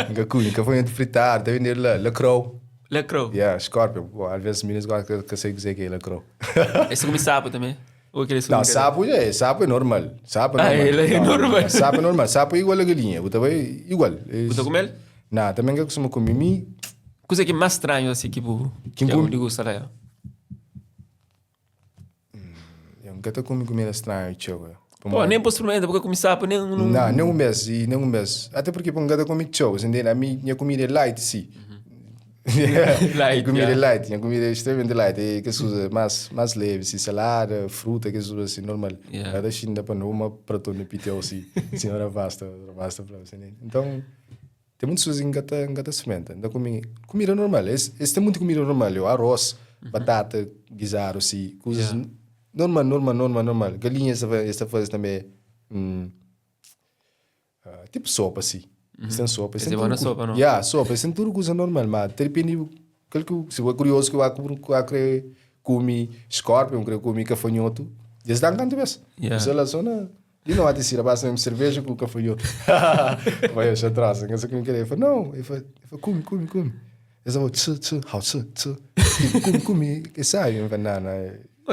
Nunca comi, cafanhoto fritado, deve vender lacrow. Lacrow? Scorpion. Às vezes os meninos gostam que sei dizer que é lacrow. Esse come sapo também? Não, sapo é normal. Sapo ele é normal. Sapo é normal. Sapo é igual a galinha. Igual. Você come ele? Não, também eu costumo comer. Coisa que é mais estranho assim que eu digo lá. Eu nunca estou comendo comida estranha, tio. Nem posso experimentar porque eu comi sapo, nem um mês. Até porque eu nunca comi tio, entende? A minha comida é light, sim. Light, comida light, minha comida é extremamente light, é que se usa mais leve, assim, salada, fruta, que se usa assim, normal. Cada China para uma prato de piteu assim, senhora basta para você. Então, tem muitas coisas que engata semente. Então, comida normal, esse tem muita comida normal, arroz, batata, guisado, assim, coisas normal. Galinha, esta faz também, tipo sopa, assim. Tem sopa. Tem boa sopa, não? Sopa. Tem tudo coisa normal, mas depende se for curioso que eu querer comer escorpião, querer comer cafanhoto, eles dão canto mesmo. Você lá só na... E não há de ser, basta mesmo cerveja com cafanhoto. Vai, eu já traço. Eu não queria. Eu falei, não. Eu falei, come. Eles falaram, tch. Come. Que sai? Eu falei, não.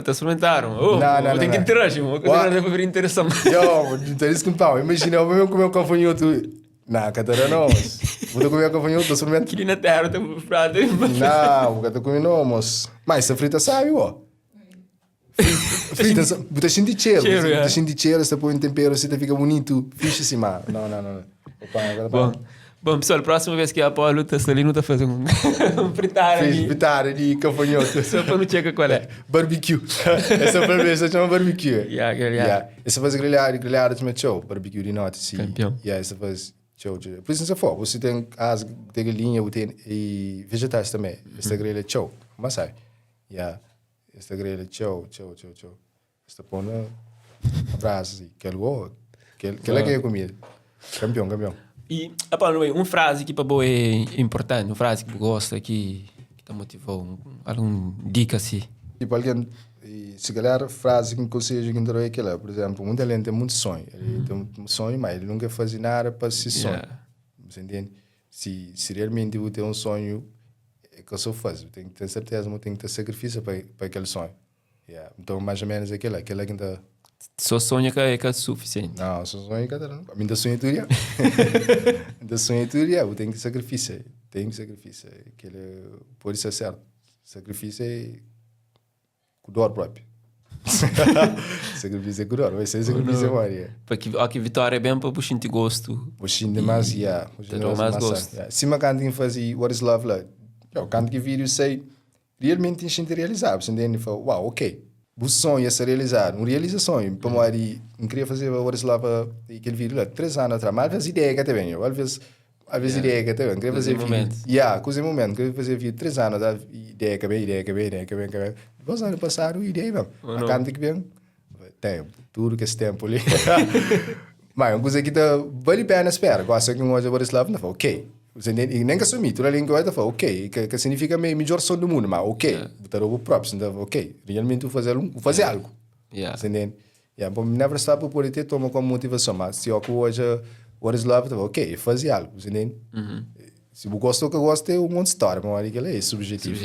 Te experimentaram. Não. Tem que interagir. Deve haver interação. Então eles com pau. Imagina, eu vou comer um cafanhoto. Não, Catarina não, mas... Vou comer um cafanhoto, experimento. Aqui na terra tem prato. Não, vou comer não, mas... Mas essa frita sabe, Frita, você sente cheiro. Você sente cheiro, você põe um tempero, você fica bonito. Ficha assim, mas... Não. Bom, Bom, pessoal, a próxima vez que a Apolo está ali, não está fazendo um fritar Fez ali. fritar de cafanhoto. Só para não checar qual é. Barbecue. Essa foi a vez, chama barbecue. Yeah. Essa faz grelhada de show. Barbecue de noite, sim. Campeão. Essa faz show. Por isso, se for, você tem as tem galinha, tem e vegetais também. Essa grelha é show. Mas sai. Essa grelha é show. Esta põe na brasa, assim. Que é o que é comida. Campeão. E, Apolo, uma frase que para boa é importante, uma frase que gosta, que te motivou, alguma dica assim. Tipo, alguém, se calhar, frase que me conselho que não é aquela, por exemplo, um talento tem muito sonho. Ele tem um sonho, mas ele nunca faz nada para esse sonho. Você entende? Se realmente eu tenho um sonho, é que eu só faço. Tenho que ter certeza, eu tenho que ter sacrifício para aquele sonho. Então, mais ou menos aquela que ainda... Só sonha que é suficiente. Não, só sonho que ainda ainda sonho tudo, ainda sonho tudo, eu tenho que sacrifício. Aquele pode ser certo. Sacrifício é com dor próprio. Sacrifício é com dor, vai ser sacrifício é porque a vitória é bem para puxar de gosto. Puxar demasiado. Mais gosto. Se uma canto que fazia What is Love lá, eu canto que vídeo sei realmente enchente realizar, você entende? Uau, ok. O sonho é ser realizado, uma realização. Para mim, não queria fazer What is Love aquele vídeo lá, 3 anos atrás, mas às vezes ideia que também, às vezes ideia que também, queria fazer vídeo. Coisa momento, queria fazer vídeo 3 anos, ideia que bem. Depois ano passado, ideia mesmo. A canto que vem, tempo, tudo que esse tempo ali. Mas uma coisa que vale a pena esperar, gosta que um hoje What is Love, não foi ok. E nem que assumir, toda a língua vai falar, ok, que significa melhor som do mundo, mas ok, botar o próprio, então, ok, realmente vou fazer algo. Entende? Bom, never stop por poder ter toma como motivação, mas se eu hoje What is Love, ok, fazer algo, entende? Se eu gosto que eu gosto, é um monte de história, mas aquilo é subjetivo.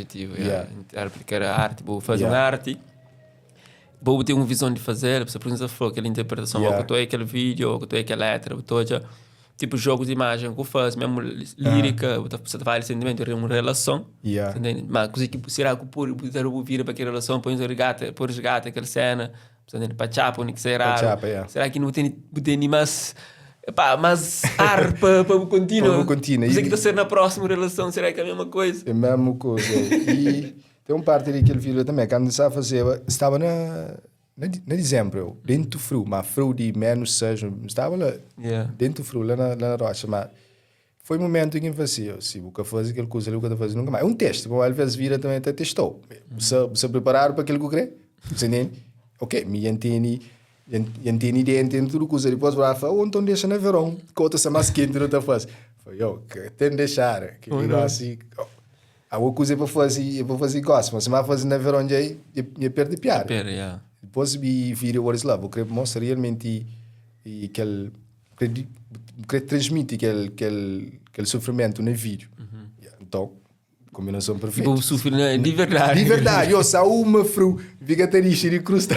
Interpretar a arte, vou fazer uma arte, vou ter uma visão de fazer, você precisa falar aquela interpretação, ou que tu é aquele vídeo, ou que tu é aquela letra, ou tu é tipo jogos de imagem que eu faço, mesmo lírica, você vai sentimento de uma relação, mas coisa que será que por ouvir para aquela relação, põe resgate aquela cena, para chapa, que será, será que não tem mais ar para o contínuo? Você que está ser na próxima relação, será que é a mesma coisa? É a mesma coisa. E tem uma parte daquele vídeo também, quando estava a fazer, estava na dezembro, dentro do frio, mas frio de menos 6, estava lá, dentro do frio, lá na rocha, mas foi um momento em que eu fazia, se eu fazer aquela coisa, eu não fazer nunca mais. É um teste, como às vezes vira também até testou. Você preparar para aquilo que eu queria, você entende? Ok, me entende ideia, entende tudo coisa, depois vai falar, então deixa no verão, conta se mais quente, não está fácil. Foi eu, que tem de deixar, que assim... A coisa é para fazer gosto, mas se mais fazer na verão, já perde piada. Depois vi vídeo What is Love, eu queria mostrar realmente queria transmitir aquele sofrimento no vídeo. Então, combinação perfeita. Vou sofrer de verdade. De verdade, eu só uma frio, fica triste de crusta.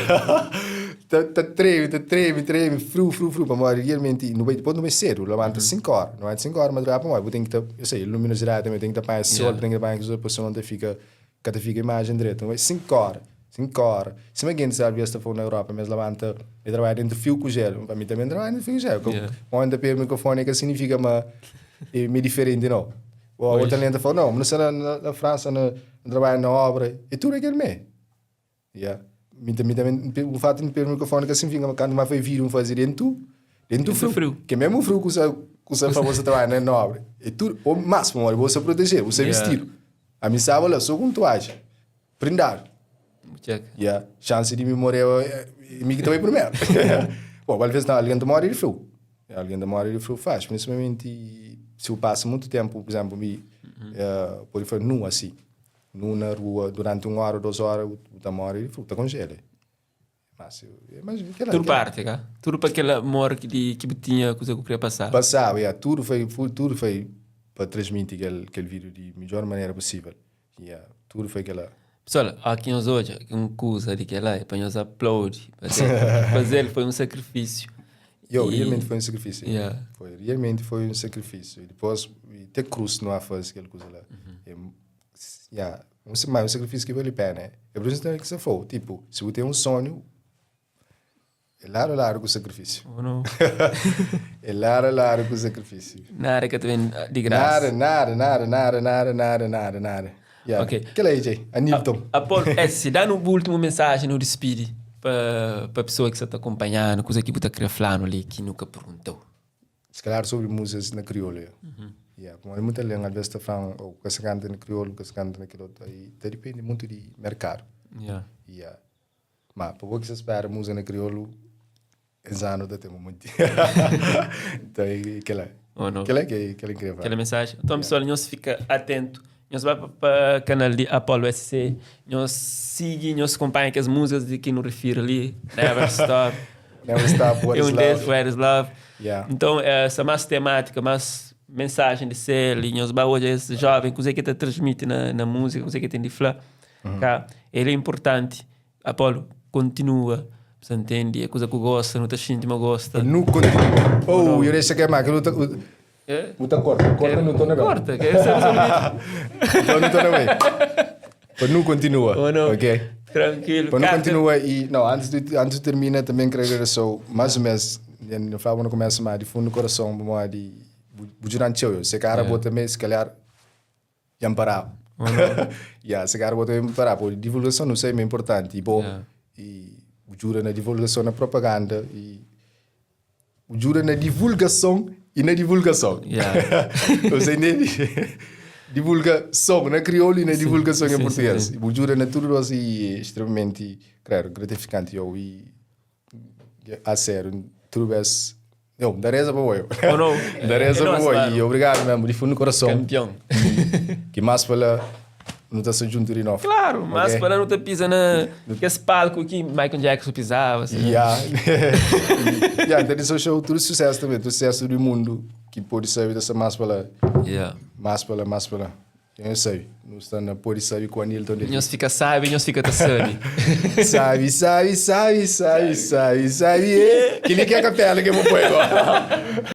Treme, frio, para morrer realmente, depois não vai cedo, levanta 5 horas, não é 5 horas, mas para morrer, eu tenho que ter, eu sei, luminosidade também, tenho que tapar esse sol, tenho que tapar a pessoa onde fica a imagem direita, mas 5 horas. Se alguém sabe esta for na Europa, mas levanta e trabalha dentro do fio com gelo, para mim também trabalha dentro do fio com gelo. Onde a microfone que significa meio diferente, não. O outro talento fala, não, mas na França, não trabalha na obra, e tudo aquilo mesmo. O fato de ter o microfone que significa quando mais vai vir fazer dentro do frio. Que é mesmo o frio que você famoso trabalha na obra. E tudo, o máximo, você proteger, você vestir. A mim sabe lá, só com toalha. Prendar. Chance de me morrer me que também primeiro. Bom, às vezes alguém está morrendo de frio. Alguém está morrendo de frio faz, principalmente se eu passo muito tempo, por exemplo, pode fazer nu assim, nu na rua durante 1 hora, 2 horas, eu estou morrendo de frio, está congela. Mas tudo parte, cara. Tudo para aquele amor que tinha coisa que eu queria passar. Passava, tudo foi para transmitir aquele vídeo de melhor maneira possível. Tudo foi aquela. Pessoal, aqui nós hoje, uma coisa de que lá, para nós aplaudir. Fazer foi um sacrifício. Realmente foi um sacrifício. Realmente foi um sacrifício. E depois, ter cruz não há fazer aquela coisa lá. Um sacrifício que vale a pena. É por isso que você for. Tipo, se você tem um sonho, É laro com sacrifício. Ou não? É laro com sacrifício. Nada que vem de graça. Nada. Yeah. Ok. Que é, Jay? A Newton. Apolo, se dá no último mensagem, no despide, para a pessoa que você está acompanhando, coisa que você está querendo falar ali, que nunca perguntou. Se calhar sobre músicas na crioula. Yeah. Como é muito além, às vezes está falando, ou que se canta na crioula, que se canta naquilo outro. Aí depende muito de mercado. Yeah. Yeah. Mas, para o que se espera música na crioula, esse ano está tendo muito. Então, aquela é incrível. Aquela mensagem. Então, pessoal, nós fica atento. Nós vai para o canal de Apollo SC. Nós siga, nós acompanha as músicas de que nos refere ali. Never Stop. Never Stop, What is Love. What is Love. Yeah. Então, essa mais temática, mais mensagem de ser ali. Nós vai hoje esse jovem, coisa que te transmite na música, coisa que tem de falar. Ele é importante. Apollo, continua. Você entende? É coisa que gosta, não está sentindo, mas gosta. Não continua. Oh, eu deixo que é mais. Uta corta não estou na bem. Corta, que é Então não estou na bem. Para não continua. Ou não? Ok? Tranquilo. Para não continua e... Não, antes de terminar também quero agradecer mais ou menos. No final quando começa mais de fundo do coração, de durante eu. Se cara boa também, se calhar, ia parar. Se cara boa também parar. Porque divulgação não sei, é importante. E bom, e jura na divulgação, na propaganda e jura na divulgação e na divulgação. Você entende? Divulgação na crioula e na divulgação em português. E jura na tudo assim extremamente, claro, gratificante. Eu e a sério, tudo isso. Não, da reza para eu. Da reza para eu. E obrigado mesmo, de fundo do coração. Campeão. Que mais para não está se junto de novo. Claro, mas para não te pisar nesse palco que Michael Jackson pisava. Assim, então show tudo sucesso também, tudo sucesso do mundo que pode sair dessa mais para mais para. Eu sei, não está na pode sair com a Nilton. Nós fica sabe, nós fica sabe. Sabe. Que nem que é a capela que eu vou pôr agora.